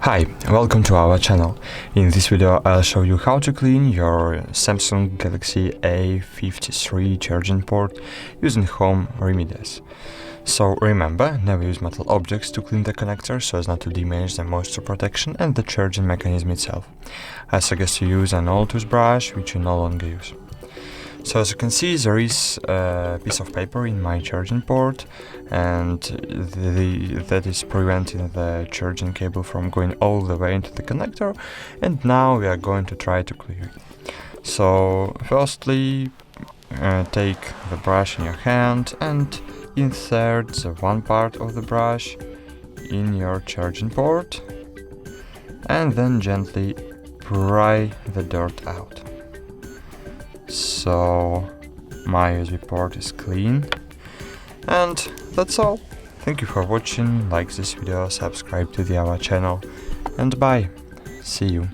Hi, welcome to our channel. In this video I'll show you how to clean your Samsung Galaxy A53 charging port using home remedies. So remember, never use metal objects to clean the connector so as not to damage the moisture protection and the charging mechanism itself. I suggest you use an old toothbrush which you no longer use. So as you can see, there is a piece of paper in my charging port, and that is preventing the charging cable from going all the way into the connector, and now we are going to try to clear it. So firstly, take the brush in your hand and insert the one part of the brush in your charging port, and then gently pry the dirt out. So my USB port is clean, and that's all. Thank you for watching, like this video, subscribe to our channel, and bye. See you.